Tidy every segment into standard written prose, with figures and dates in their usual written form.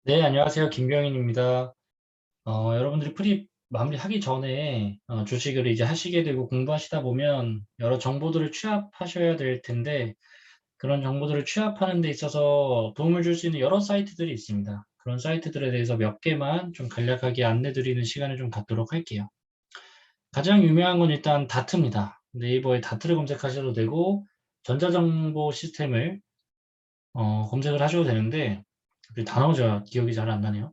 네, 안녕하세요. 김병인입니다. 여러분들이 프리 마무리하기 전에 주식을 이제 하시게 되고 공부하시다 보면 여러 정보들을 취합하셔야 될 텐데 그런 정보들을 취합하는 데 있어서 도움을 줄 수 있는 여러 사이트들이 있습니다. 그런 사이트들에 대해서 몇 개만 좀 간략하게 안내 드리는 시간을 좀 갖도록 할게요. 가장 유명한 건 일단 다트입니다. 네이버에 다트를 검색하셔도 되고 전자정보 시스템을 검색을 하셔도 되는데 단어가 기억이 잘 안 나네요.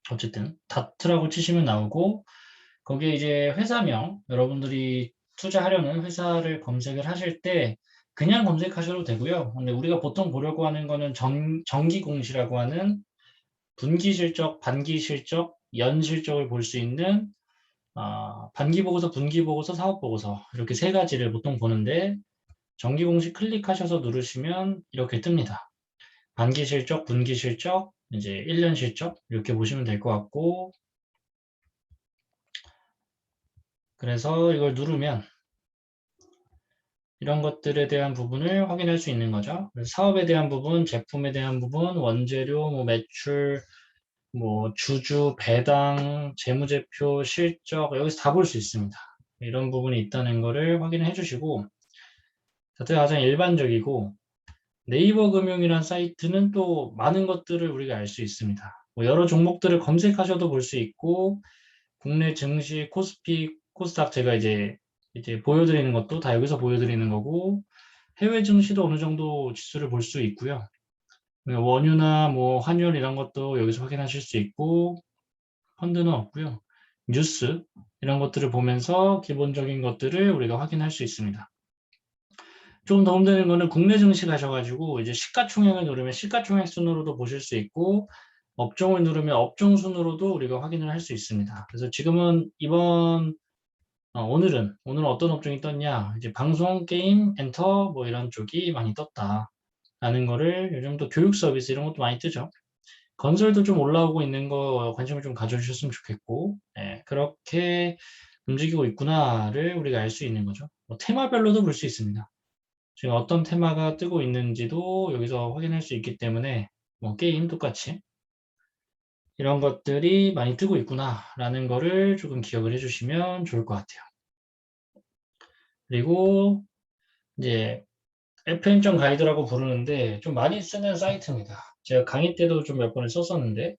어쨌든 다트라고 치시면 나오고 거기에 이제 회사명 여러분들이 투자하려는 회사를 검색을 하실 때 그냥 검색하셔도 되고요. 근데 우리가 보통 보려고 하는 거는 정기공시라고 하는 분기 실적, 반기 실적, 연 실적을 볼 수 있는 반기 보고서, 분기 보고서, 사업 보고서 이렇게 세 가지를 보통 보는데 정기공시 클릭하셔서 누르시면 이렇게 뜹니다. 반기 실적, 분기 실적, 이제 1년 실적 이렇게 보시면 될 것 같고 그래서 이걸 누르면 이런 것들에 대한 부분을 확인할 수 있는 거죠. 그래서 사업에 대한 부분, 제품에 대한 부분, 원재료, 뭐 매출, 뭐 주주, 배당, 재무제표, 실적 여기서 다 볼 수 있습니다. 이런 부분이 있다는 거를 확인해 주시고 자체가 가장 일반적이고 네이버 금융이란 사이트는 또 많은 것들을 우리가 알 수 있습니다. 뭐 여러 종목들을 검색하셔도 볼 수 있고 국내 증시, 코스피, 코스닥 제가 이제 보여드리는 것도 다 여기서 보여드리는 거고 해외 증시도 어느 정도 지수를 볼 수 있고요. 원유나 뭐 환율 이런 것도 여기서 확인하실 수 있고 펀드는 없고요. 뉴스 이런 것들을 보면서 기본적인 것들을 우리가 확인할 수 있습니다. 좀 도움되는 거는 국내 증시 가셔가지고 이제 시가총액을 누르면 시가총액 순으로도 보실 수 있고 업종을 누르면 업종 순으로도 우리가 확인을 할 수 있습니다. 그래서 지금은 오늘은 어떤 업종이 떴냐? 이제 방송, 게임, 엔터 뭐 이런 쪽이 많이 떴다. 라는 거를 요즘 또 교육 서비스 이런 것도 많이 뜨죠. 건설도 좀 올라오고 있는 거 관심을 좀 가져주셨으면 좋겠고, 예, 그렇게 움직이고 있구나를 우리가 알 수 있는 거죠. 뭐 테마별로도 볼 수 있습니다. 지금 어떤 테마가 뜨고 있는지도 여기서 확인할 수 있기 때문에 뭐 게임 똑같이 이런 것들이 많이 뜨고 있구나라는 거를 조금 기억을 해주시면 좋을 것 같아요. 그리고 이제 FM점 가이드라고 부르는데 좀 많이 쓰는 사이트입니다. 제가 강의 때도 좀 몇 번을 썼었는데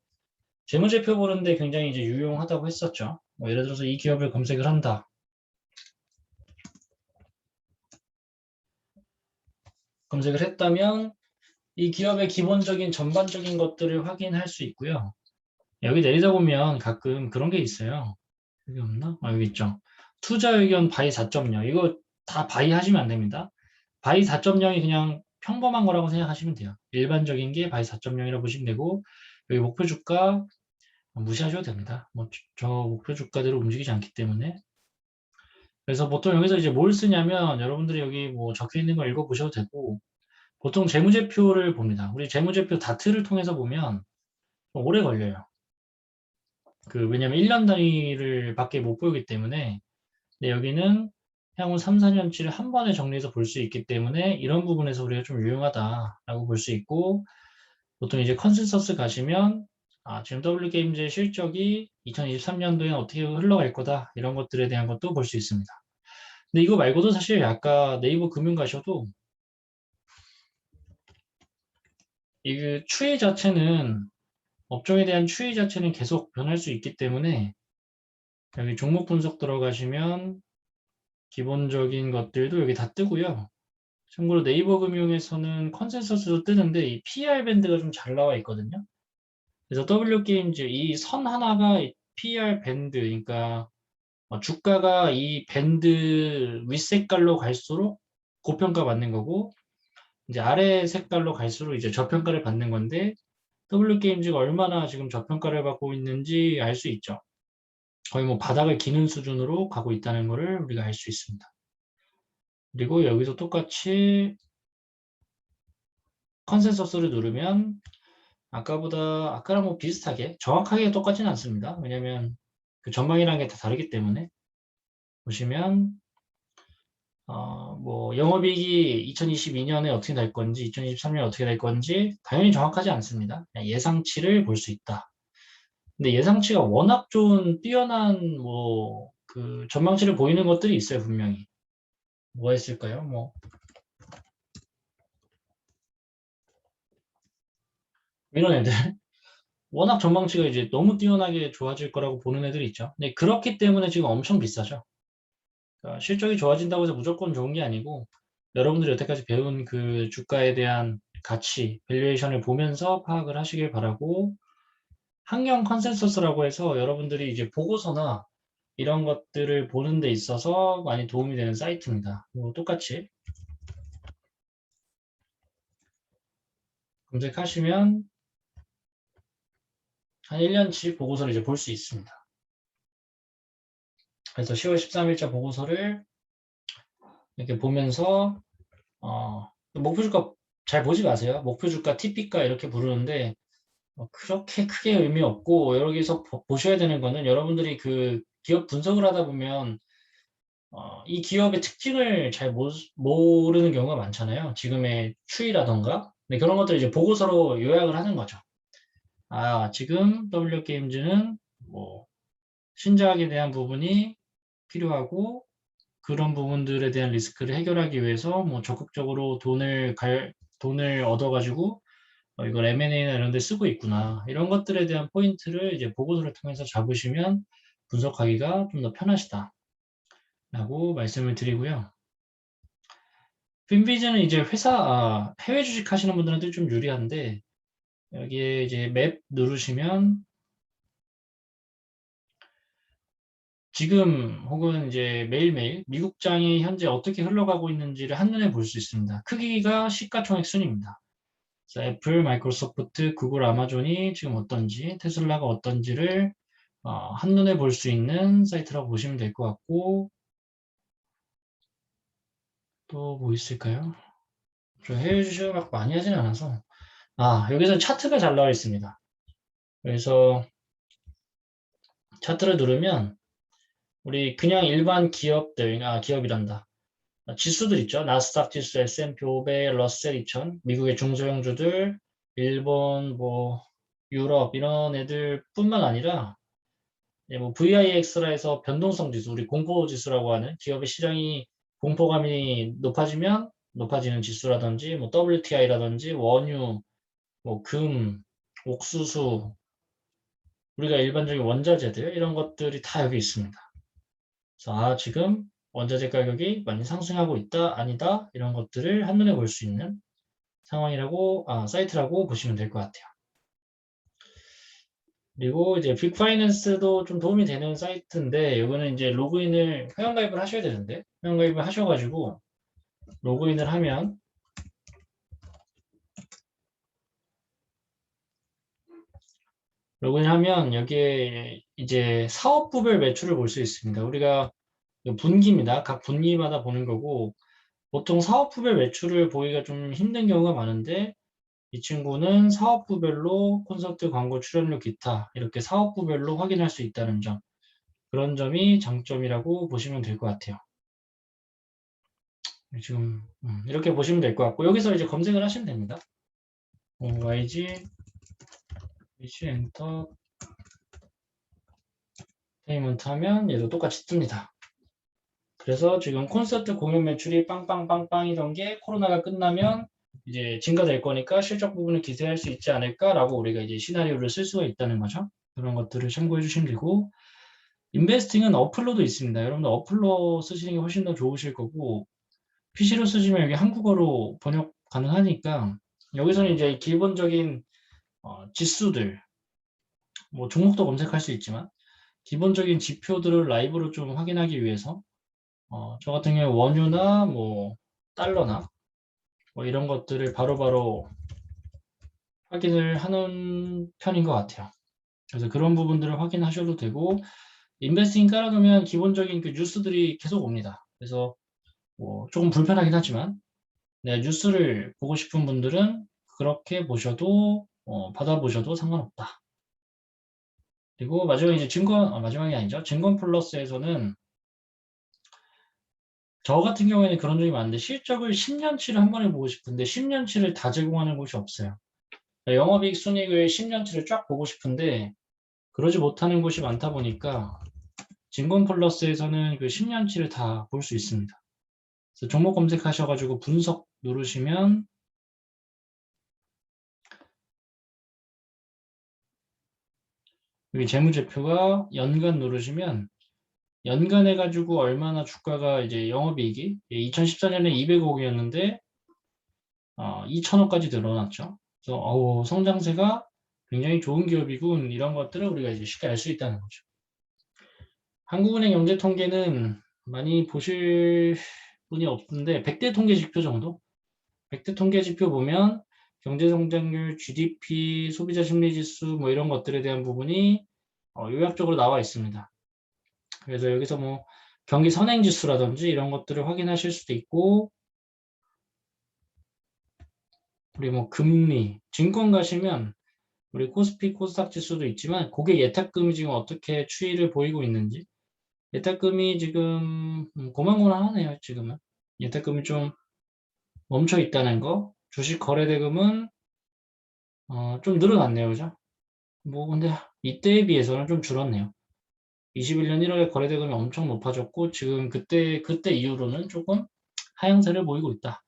재무제표 보는데 굉장히 이제 유용하다고 했었죠. 뭐 예를 들어서 이 기업을 검색을 한다. 검색을 했다면 이 기업의 기본적인 전반적인 것들을 확인할 수 있고요. 여기 내리다 보면 가끔 그런 게 있어요. 여기 없나? 여기 있죠. 투자 의견 바이 4.0 이거 다 바이 하시면 안 됩니다. 바이 4.0이 그냥 평범한 거라고 생각하시면 돼요. 일반적인 게 바이 4.0이라고 보시면 되고 여기 목표 주가 무시하셔도 됩니다. 뭐 저 목표 주가대로 움직이지 않기 때문에 그래서 보통 여기서 이제 뭘 쓰냐면 여러분들이 여기 뭐 적혀 있는 거 읽어보셔도 되고 보통 재무제표를 봅니다. 우리 재무제표 다트를 통해서 보면 오래 걸려요. 왜냐면 1년 단위를 밖에 못 보기 때문에 근데 여기는 향후 3, 4년치를 한 번에 정리해서 볼 수 있기 때문에 이런 부분에서 우리가 좀 유용하다라고 볼 수 있고 보통 이제 컨센서스 가시면 지금 W게임즈의 실적이 2023년도에 어떻게 흘러갈 거다 이런 것들에 대한 것도 볼 수 있습니다. 근데 이거 말고도 사실 아까 네이버 금융 가셔도 이 추이 자체는 업종에 대한 추이 자체는 계속 변할 수 있기 때문에 여기 종목 분석 들어가시면 기본적인 것들도 여기 다 뜨고요. 참고로 네이버 금융에서는 컨센서스도 뜨는데 이 PER 밴드가 좀 잘 나와 있거든요. 그래서 W게임즈 이 선 하나가 PER 밴드, 그러니까 주가가 이 밴드 윗색깔로 갈수록 고평가 받는 거고 이제 아래 색깔로 갈수록 이제 저평가를 받는 건데 W게임즈가 얼마나 지금 저평가를 받고 있는지 알 수 있죠. 거의 뭐 바닥을 기는 수준으로 가고 있다는 것을 우리가 알 수 있습니다. 그리고 여기서 똑같이 컨센서스를 누르면 아까랑 뭐 비슷하게 정확하게 똑같지는 않습니다. 왜냐면 그 전망이라는 게 다 다르기 때문에 보시면 뭐 영업이익이 2022년에 어떻게 될 건지 2023년에 어떻게 될 건지 당연히 정확하지 않습니다. 그냥 예상치를 볼 수 있다. 근데 예상치가 워낙 좋은 뛰어난 뭐 그 전망치를 보이는 것들이 있어요. 분명히 뭐가 있을까요? 뭐 이런 애들 워낙 전망치가 이제 너무 뛰어나게 좋아질 거라고 보는 애들이 있죠. 근데 그렇기 때문에 지금 엄청 비싸죠. 그러니까 실적이 좋아진다고 해서 무조건 좋은 게 아니고 여러분들이 여태까지 배운 그 주가에 대한 가치, 밸류에이션을 보면서 파악을 하시길 바라고, 학령 컨센서스라고 해서 여러분들이 이제 보고서나 이런 것들을 보는 데 있어서 많이 도움이 되는 사이트입니다. 뭐 똑같이 검색하시면 한 1년치 보고서를 이제 볼 수 있습니다. 그래서 10월 13일자 보고서를 이렇게 보면서 목표주가 잘 보지 마세요. 목표주가, TP가 이렇게 부르는데 그렇게 크게 의미 없고, 여기서 보셔야 되는 거는 여러분들이 그 기업 분석을 하다 보면 이 기업의 특징을 잘 모르는 경우가 많잖아요. 지금의 추이라던가. 근데 그런 것들을 이제 보고서로 요약을 하는 거죠. 지금 W게임즈는 뭐 신작에 대한 부분이 필요하고, 그런 부분들에 대한 리스크를 해결하기 위해서 뭐 적극적으로 돈을 얻어가지고 이걸 M&A나 이런 데 쓰고 있구나. 이런 것들에 대한 포인트를 이제 보고서를 통해서 잡으시면 분석하기가 좀 더 편하시다. 라고 말씀을 드리고요. 핀비즈는 이제 해외 주식 하시는 분들한테 좀 유리한데, 여기에 이제 맵 누르시면 지금 혹은 이제 매일매일 미국장이 현재 어떻게 흘러가고 있는지를 한눈에 볼 수 있습니다. 크기가 시가총액 순입니다. 그래서 애플, 마이크로소프트, 구글, 아마존이 지금 어떤지, 테슬라가 어떤지를 한눈에 볼 수 있는 사이트라고 보시면 될 것 같고, 또 뭐 있을까요? 저 해외 주식을 막 많이 하진 않아서. 여기서 차트가 잘 나와 있습니다. 그래서 차트를 누르면 우리 그냥 일반 기업이란다. 지수들 있죠. 나스닥 지수, S&P 500, 러셀 2000, 미국의 중소형주들, 일본, 뭐 유럽 이런 애들뿐만 아니라 뭐 VIX라 해서 변동성 지수, 우리 공포 지수라고 하는 기업의 시장이 공포감이 높아지면 높아지는 지수라든지, 뭐 WTI라든지, 원유, 뭐 금, 옥수수, 우리가 일반적인 원자재들 이런 것들이 다 여기 있습니다. 그래서 지금 원자재 가격이 많이 상승하고 있다, 아니다 이런 것들을 한눈에 볼 수 있는 사이트라고 보시면 될 것 같아요. 그리고 이제 빅파이낸스도 좀 도움이 되는 사이트인데, 이거는 이제 회원가입을 하셔야 되는데, 회원가입을 하셔가지고 로그인을 하면 여기에 이제 사업부별 매출을 볼 수 있습니다. 우리가 분기입니다. 각 분기마다 보는 거고, 보통 사업부별 매출을 보기가 좀 힘든 경우가 많은데, 이 친구는 사업부별로 콘서트, 광고, 출연료, 기타 이렇게 사업부별로 확인할 수 있다는 점, 그런 점이 장점이라고 보시면 될 것 같아요. 지금 이렇게 보시면 될 것 같고, 여기서 이제 검색을 하시면 됩니다. YG 엔터테인먼트 하면 얘도 똑같이 뜹니다. 그래서 지금 콘서트 공연 매출이 빵빵빵빵이던 게 코로나가 끝나면 이제 증가될 거니까 실적 부분을 기대할 수 있지 않을까라고 우리가 이제 시나리오를 쓸 수가 있다는 거죠. 그런 것들을 참고해 주시면 되고, 인베스팅은 어플로도 있습니다. 여러분들 어플로 쓰시는 게 훨씬 더 좋으실 거고, PC로 쓰시면 여기 한국어로 번역 가능하니까 여기서는 이제 기본적인 지수들, 뭐 종목도 검색할 수 있지만 기본적인 지표들을 라이브로 좀 확인하기 위해서 저 같은 경우 원유나 뭐 달러나 뭐 이런 것들을 바로바로 확인을 하는 편인 것 같아요. 그래서 그런 부분들을 확인하셔도 되고, 인베스팅 깔아두면 기본적인 그 뉴스들이 계속 옵니다. 그래서 뭐 조금 불편하긴 하지만 뉴스를 보고 싶은 분들은 그렇게 보셔도 받아보셔도 상관없다. 그리고 마지막에 이제 마지막이 아니죠. 증권 플러스에서는 저 같은 경우에는 그런 적이 많은데 실적을 10년치를 한 번에 보고 싶은데 10년치를 다 제공하는 곳이 없어요. 영업이익 순이익을 10년치를 쫙 보고 싶은데 그러지 못하는 곳이 많다 보니까 진권플러스에서는 그 10년치를 다 볼 수 있습니다. 그래서 종목 검색하셔가지고 분석 누르시면 여기 재무제표가 연간 누르시면 연간 해가지고 얼마나 주가가 이제 영업이익이 2014년에 200억이었는데 2천억까지 늘어났죠. 그래서 성장세가 굉장히 좋은 기업이군 이런 것들을 우리가 이제 쉽게 알 수 있다는 거죠. 한국은행 영제통계는 많이 보실 분이 없는데 100대 통계 지표 정도? 100대 통계 지표 보면 경제성장률, GDP, 소비자 심리지수 뭐 이런 것들에 대한 부분이 요약적으로 나와 있습니다. 그래서 여기서 뭐 경기 선행지수라든지 이런 것들을 확인하실 수도 있고 우리 뭐 금리, 증권 가시면 우리 코스피, 코스닥 지수도 있지만 고객 예탁금이 지금 어떻게 추이를 보이고 있는지 예탁금이 지금 고만고만하네요. 지금은 예탁금이 좀 멈춰 있다는 거. 주식 거래대금은 좀 늘어났네요. 그죠? 뭐 근데 이때에 비해서는 좀 줄었네요. 21년 1월에 거래대금이 엄청 높아졌고 지금 그때 이후로는 조금 하향세를 보이고 있다.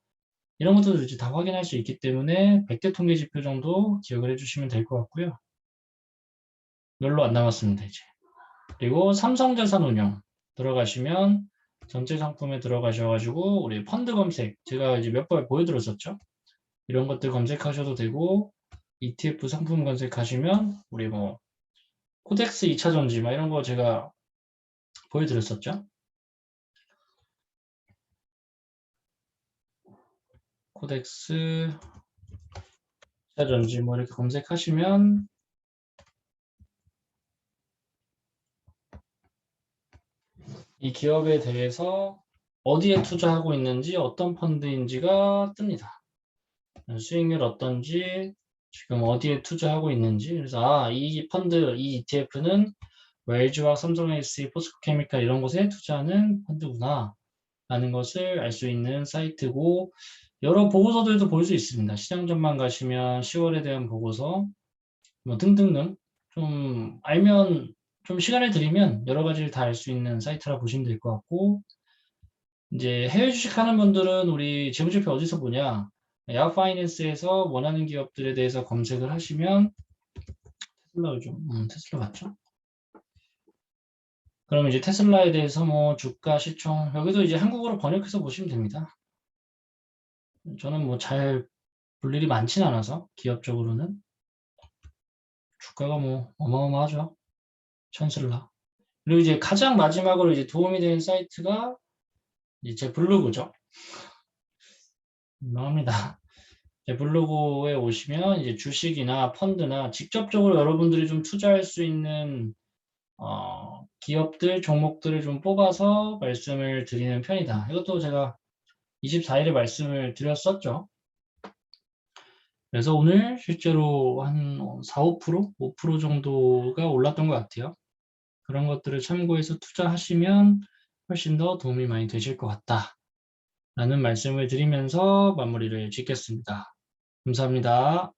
이런 것들도 이제 다 확인할 수 있기 때문에 100대 통계 지표 정도 기억을 해주시면 될 것 같고요. 별로 안 남았습니다. 이제. 그리고 삼성자산운용 들어가시면 전체 상품에 들어가셔가지고 우리 펀드 검색 제가 이제 몇 번 보여드렸었죠. 이런 것들 검색하셔도 되고 ETF 상품 검색하시면 우리 뭐 코덱스 2차전지 막 이런 거 제가 보여드렸었죠. 코덱스 2차전지 뭐 이렇게 검색하시면 이 기업에 대해서 어디에 투자하고 있는지 어떤 펀드인지가 뜹니다. 수익률 어떤지 지금 어디에 투자하고 있는지 그래서 이 펀드 이 ETF는 웰즈와 삼성SC, 포스코케미칼 이런 곳에 투자하는 펀드구나 라는 것을 알 수 있는 사이트고 여러 보고서들도 볼 수 있습니다. 시장 전망 가시면 10월에 대한 보고서 뭐 등등등 좀 알면 좀 시간을 들이면 여러 가지를 다 알 수 있는 사이트라 보시면 될 것 같고 이제 해외 주식 하는 분들은 우리 재무제표 어디서 보냐 야후 파이낸스에서 원하는 기업들에 대해서 검색을 하시면 테슬라 요즘 테슬라 맞죠? 그럼 이제 테슬라에 대해서 뭐 주가 시총 여기도 이제 한국어로 번역해서 보시면 됩니다. 저는 뭐 잘 볼 일이 많진 않아서 기업적으로는 주가가 뭐 어마어마하죠. 천슬라. 그리고 이제 가장 마지막으로 이제 도움이 되는 사이트가 이제 제 블로그죠. 유명합니다. 제 블로그에 오시면 이제 주식이나 펀드나 직접적으로 여러분들이 좀 투자할 수 있는 기업들, 종목들을 좀 뽑아서 말씀을 드리는 편이다. 이것도 제가 24일에 말씀을 드렸었죠. 그래서 오늘 실제로 한 4, 5%? 5% 정도가 올랐던 것 같아요. 그런 것들을 참고해서 투자하시면 훨씬 더 도움이 많이 되실 것 같다. 라는 말씀을 드리면서 마무리를 짓겠습니다. 감사합니다.